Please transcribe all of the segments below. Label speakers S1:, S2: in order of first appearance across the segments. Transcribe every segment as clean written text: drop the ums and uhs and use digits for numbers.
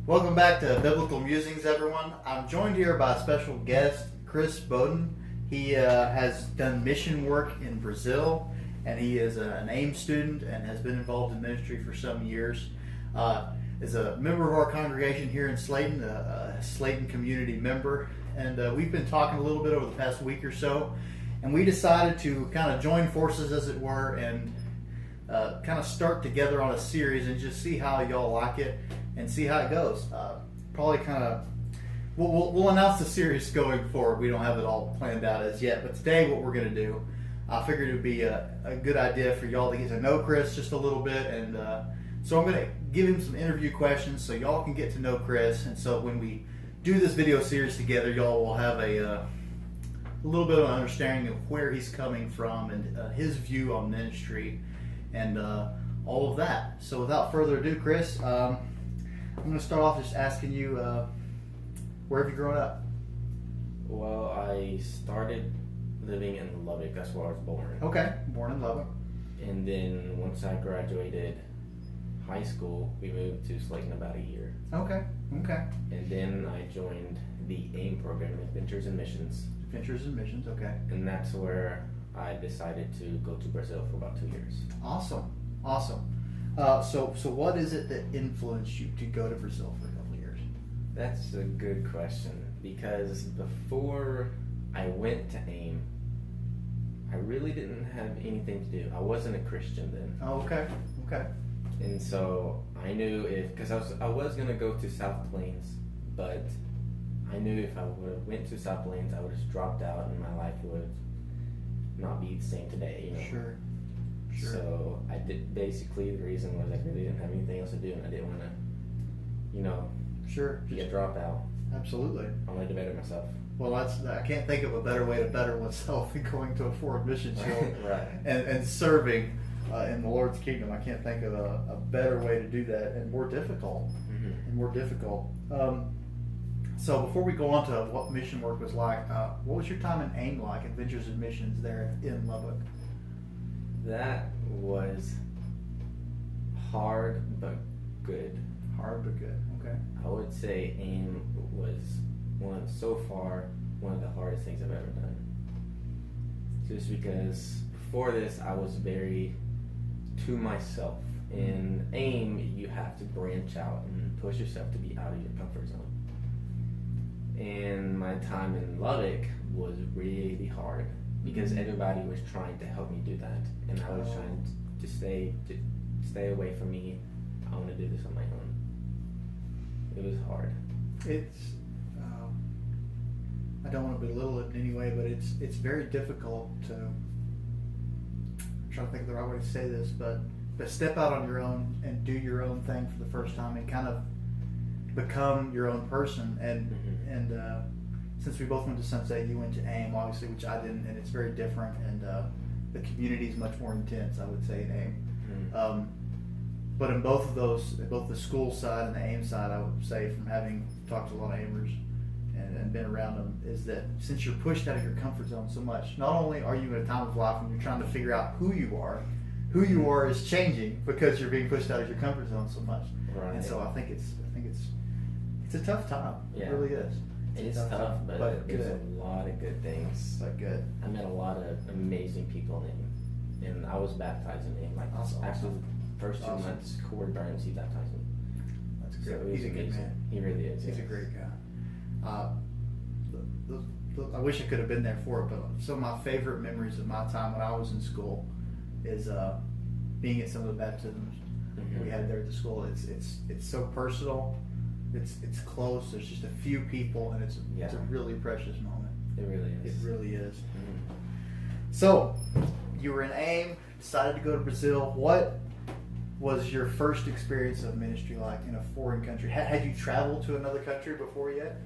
S1: Welcome back to Biblical Musings, everyone. I'm joined here by a special guest, Chris Bodin. He has done mission work in Brazil, and he is an AIM student and has been involved in ministry for some years. Is a member of our congregation here in Slayton, a Slayton community member, and we've been talking a little bit over the past week or so, and we decided to kind of join forces, as it were, and kind of start together on a series and just see how y'all like it and see how it goes. Probably kind of, we'll announce the series going forward. We don't have it all planned out as yet, but today what we're going to do, I figured it would be a good idea for y'all to get to know Chris just a little bit, and so I'm going to give him some interview questions so y'all can get to know Chris, and so when we do this video series together, y'all will have a little bit of an understanding of where he's coming from and his view on ministry and all of that. So without further ado, Chris, I'm going to start off just asking you, where have you grown up?
S2: Well, I started living in Lubbock. That's where I was born.
S1: Okay, born in Lubbock.
S2: And then once I graduated high school, we moved to Slayton about a year.
S1: Okay.
S2: And then I joined the AIM program, Adventures in Missions.
S1: Adventures in Missions, okay.
S2: And that's where I decided to go to Brazil for about 2 years.
S1: Awesome. So what is it that influenced you to go to Brazil for a couple of years?
S2: That's a good question, because before I went to AIM, I really didn't have anything to do. I wasn't a Christian then.
S1: Oh, okay.
S2: And so I knew because I was going to go to South Plains, but I knew if I would have went to South Plains, I would have dropped out and my life would not be the same today, you know.
S1: Sure.
S2: So I did. Basically, the reason was I really didn't have anything else to do, and I didn't want to,
S1: Sure.
S2: be a dropout.
S1: Absolutely.
S2: I wanted to better myself.
S1: Well, I can't think of a better way to better oneself than going to a foreign mission field
S2: Right.
S1: and serving in the Lord's kingdom. I can't think of a better way to do that, and more difficult. So before we go on to what mission work was like, what was your time in AIM like, Adventures in Missions there in Lubbock?
S2: That was hard but good.
S1: Hard but good. Okay.
S2: I would say AIM was one of the hardest things I've ever done. Just because before this I was very to myself. In AIM you have to branch out and push yourself to be out of your comfort zone. And my time in Lubbock was really hard because everybody was trying to help me do that, and I was trying to stay away from me. I want to do this on my own. It was hard.
S1: It's I don't want to belittle it in any way, but it's very difficult to. I'm trying to think of the right way to say this, but step out on your own and do your own thing for the first time and kind of become your own person. And since we both went to Sunset, you went to AIM, obviously, which I didn't, and it's very different. And the community is much more intense, I would say, in AIM. But in both of those, both the school side and the AIM side, I would say, from having talked to a lot of AIMers and been around them, is that since you're pushed out of your comfort zone so much, not only are you in a time of life when you're trying to figure out who you are is changing because you're being pushed out of your comfort zone so much.
S2: Right.
S1: And so I think it's a tough time.
S2: Yeah.
S1: It really is.
S2: It's tough, but there's a lot of good things.
S1: But good.
S2: I met a lot of amazing people in AIM, and I was baptized in AIM. Actually, the first 2 months, Corey Burns, he baptized me.
S1: That's great.
S2: So
S1: He's a good man.
S2: He really is.
S1: He's a great guy. I wish I could have been there for it, but some of my favorite memories of my time when I was in school is being at some of the baptisms we had there at the school. It's so personal. It's close. There's just a few people, and it's a really precious moment.
S2: It really is.
S1: It really is. So, you were in AIM, decided to go to Brazil. What was your first experience of ministry like in a foreign country? Had you traveled to another country before yet?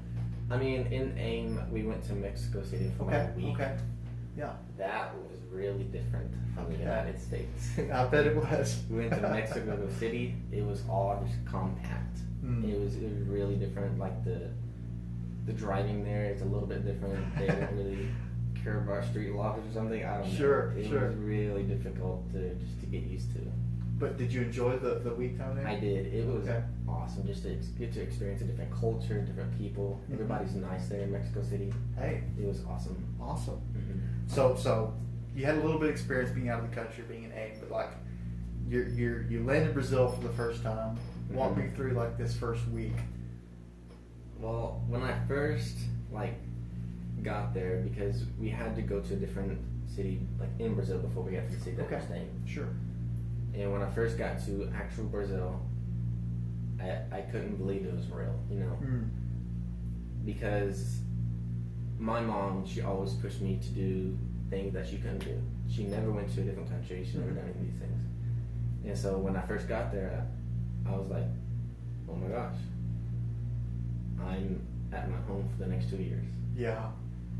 S2: I mean, in AIM, we went to Mexico City for a week.
S1: Okay. Yeah.
S2: That was really different from the United States.
S1: I bet it was.
S2: We went to Mexico City. It was all just compact. It was really different. Like the driving there is a little bit different. They don't really care about street laws or something. I don't know.
S1: Sure.
S2: It was really difficult to get used to.
S1: But did you enjoy the week time there?
S2: I did. It was
S1: Okay.
S2: awesome just to get to experience a different culture, different people.
S1: Mhm.
S2: Everybody's nice there in Mexico City.
S1: Hey,
S2: It was awesome.
S1: awesome.
S2: Mm-hmm.
S1: So you had a little bit of experience being out of the country, being in AIM, but like you landed Brazil for the first time. Walk me
S2: Mhm.
S1: through like this first week.
S2: Well, when I first got there, because we had to go to a different city in Brazil before we got to the city that we're staying.
S1: Sure.
S2: And when I first got to actual Brazil, I couldn't believe it was real, because my mom, she always pushed me to do things that she couldn't do. She never went to a different country. She never done any of these things. And so when I first got there, I was like, oh my gosh, I'm at my home for the next 2 years.
S1: Yeah.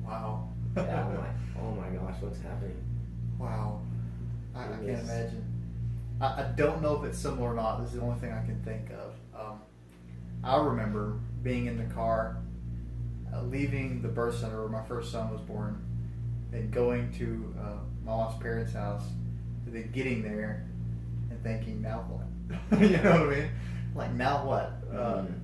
S1: Wow.
S2: Yeah, I'm like, oh my gosh, what's happening?
S1: Wow. I can't
S2: Yes.
S1: imagine. I don't know if it's similar or not. This is the only thing I can think of. I remember being in the car, leaving the birth center where my first son was born, and going to my mom's parents' house, and then getting there and thinking, now what? You know what I mean? Like, now what?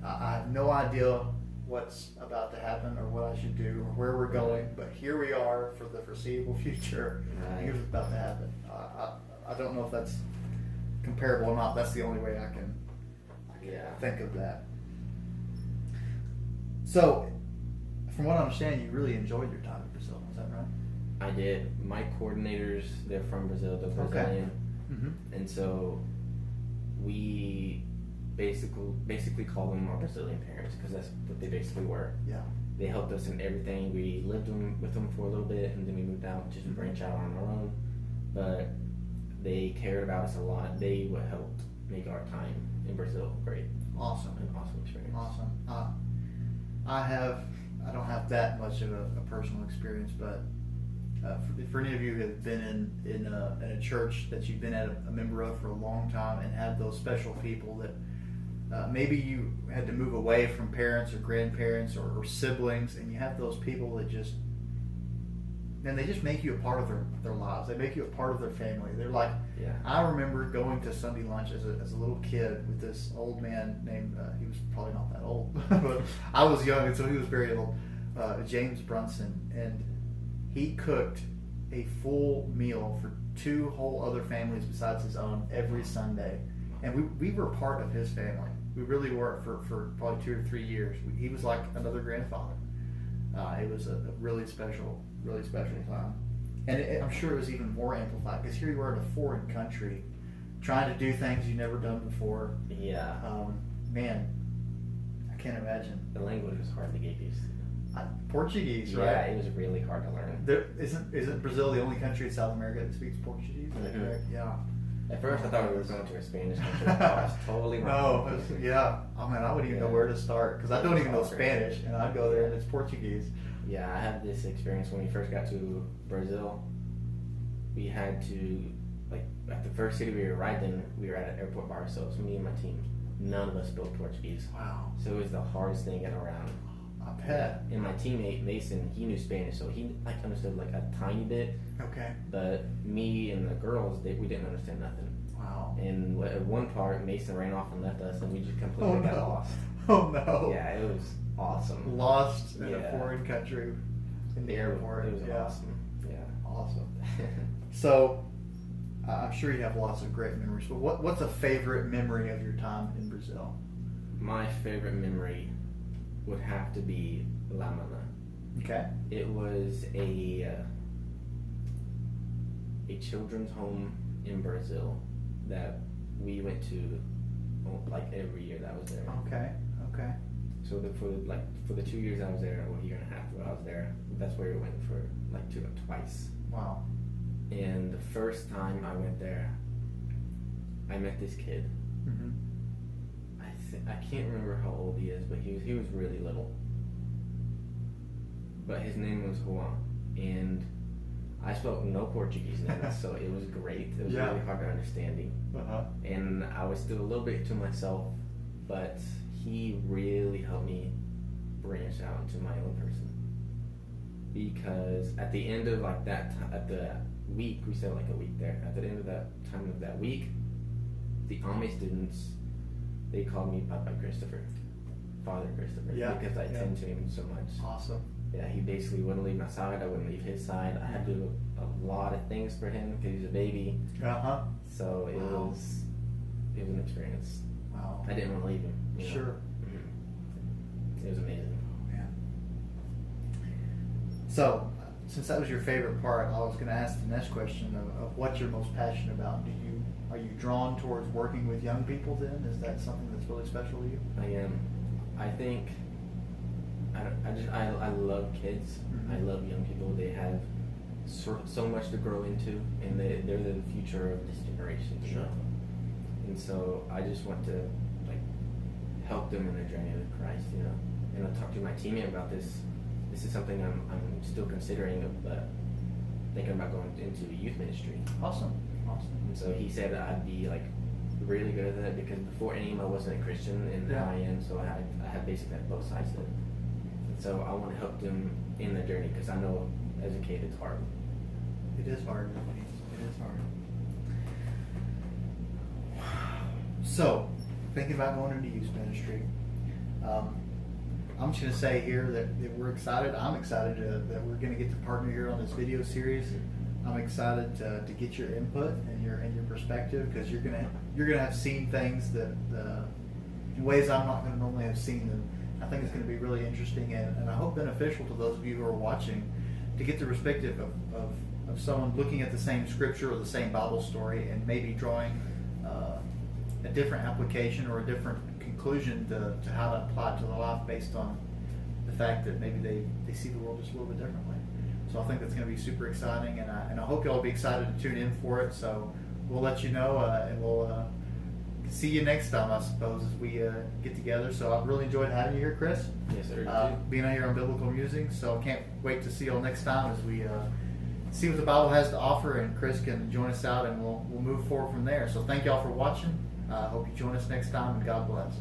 S1: I have no idea what's about to happen or what I should do or where we're going, but here we are for the foreseeable future.
S2: Right.
S1: Here's what's about to happen. I don't know if that's comparable or not. That's the only way I can think of that. So, from what I understand, you really enjoyed your time in Brazil. Is that right?
S2: I did. My coordinators, they're from Brazil, they're
S1: Okay.
S2: Brazilian.
S1: Mm-hmm.
S2: And so we basically call them our Brazilian parents, because that's what they basically were.
S1: Yeah.
S2: They helped us in everything. We lived with them for a little bit, and then we moved out just to branch out on our own. But they cared about us a lot. They would help make our time in Brazil great.
S1: Awesome.
S2: An awesome experience.
S1: Awesome. I don't have that much of a personal experience, but for any of you who have been in a church that you've been a member of for a long time and have those special people that maybe you had to move away from parents or grandparents or siblings, and you have those people that just make you a part of their lives. They make you a part of their family. They're like,
S2: Yeah.
S1: I remember going to Sunday lunch as a little kid with this old man named, he was probably not that old, but I was young, and so he was very old, James Brunson, and he cooked a full meal for 2 whole other families besides his own every Sunday. And we were part of his family. We really were for probably 2 or 3 years. He was like another grandfather. It was a really special time. And I'm sure it was even more amplified because here you were in a foreign country trying to do things you've never done before.
S2: Yeah.
S1: Man, I can't imagine.
S2: The language was hard to get used to.
S1: Portuguese,
S2: Yeah,
S1: right?
S2: it was really hard to learn.
S1: Isn't Brazil the only country in South America that speaks Portuguese? Is that
S2: Mhm.
S1: correct? Yeah.
S2: At first, I thought we were going to a Spanish country. I was totally wrong.
S1: No, yeah. I mean, I wouldn't even know where to start because I don't even know Spanish, and I'd go there and it's Portuguese.
S2: Yeah, I had this experience when we first got to Brazil. We had to, at the first city we arrived in, we were at an airport by ourselves, me and my team. None of us spoke Portuguese.
S1: Wow.
S2: So it was the hardest thing getting around.
S1: I bet.
S2: And my teammate, Mason, he knew Spanish, so he understood a tiny bit.
S1: Okay.
S2: But me and the girls, we didn't understand nothing.
S1: Wow.
S2: And at one part, Mason ran off and left us, and we just completely got lost.
S1: Oh no.
S2: Yeah, it was awesome.
S1: Lost in a
S2: Yeah.
S1: foreign country in the airport.
S2: It was
S1: Yeah.
S2: awesome. Yeah.
S1: Awesome. So, I'm sure you have lots of great memories, but what's a favorite memory of your time in Brazil?
S2: My favorite memory would have to be La Mana.
S1: Okay.
S2: It was a children's home in Brazil that we went to every year that I was there.
S1: Okay. Okay.
S2: So for the 2 years I was there, or a year and a half that I was there, that's where we went for twice.
S1: Wow.
S2: And the first time I went there, I met this kid.
S1: Mm-hmm.
S2: I can't remember how old he is, but he was really little. But his name was Juan, and I spoke no Portuguese then, so it was great. It was really hard to understand him.
S1: Uh-huh.
S2: And I was still a little bit to myself, but he really helped me branch out into my own person. Because at the end of at the week, we said a week there. At the end of that time of that week, the Amish students, they call me Papa Christopher, Father Christopher, because I tend to him so much.
S1: Awesome.
S2: Yeah, he basically wouldn't leave my side. I wouldn't leave his side. I had to do a lot of things for him because he's a baby. So it was an experience.
S1: Wow.
S2: I didn't want to leave him. You know?
S1: Sure.
S2: It was amazing.
S1: Man. So, since that was your favorite part, I was going to ask the next question of what you're most passionate about. Are you drawn towards working with young people then? Is that something that's really special to you?
S2: I am. I think I love kids. I love young people. They have so much to grow into, and they're the future of this generation. You know? And so I just want to help them in their journey with Christ. You know, and I talked to my teammate about this. This is something I'm still considering, but thinking about going into youth ministry.
S1: Awesome.
S2: And so he said that I'd be really good at that because before any I wasn't a Christian, and now I am. So I have basically both sides of it. And so I want to help them in their journey because I know as a kid it's hard.
S1: It is hard. It is hard. So, thinking about going into youth ministry, I'm just going to say here that we're excited. I'm excited that we're going to get to partner here on this video series. I'm excited to get your input and your perspective because you're gonna have seen things that in ways I'm not going to normally have seen them. I think it's going to be really interesting and I hope beneficial to those of you who are watching to get the perspective of someone looking at the same scripture or the same Bible story and maybe drawing a different application or a different conclusion to how to apply it to their life based on the fact that maybe they see the world just a little bit differently. So I think that's going to be super exciting, and I hope y'all will be excited to tune in for it. So we'll let you know, and we'll see you next time, I suppose, as we get together. So I've really enjoyed having you here, Chris.
S2: Yes, sir.
S1: Being out here on Biblical Musings. So I can't wait to see y'all next time as we see what the Bible has to offer, and Chris can join us out, and we'll move forward from there. So thank y'all for watching. I hope you join us next time, and God bless.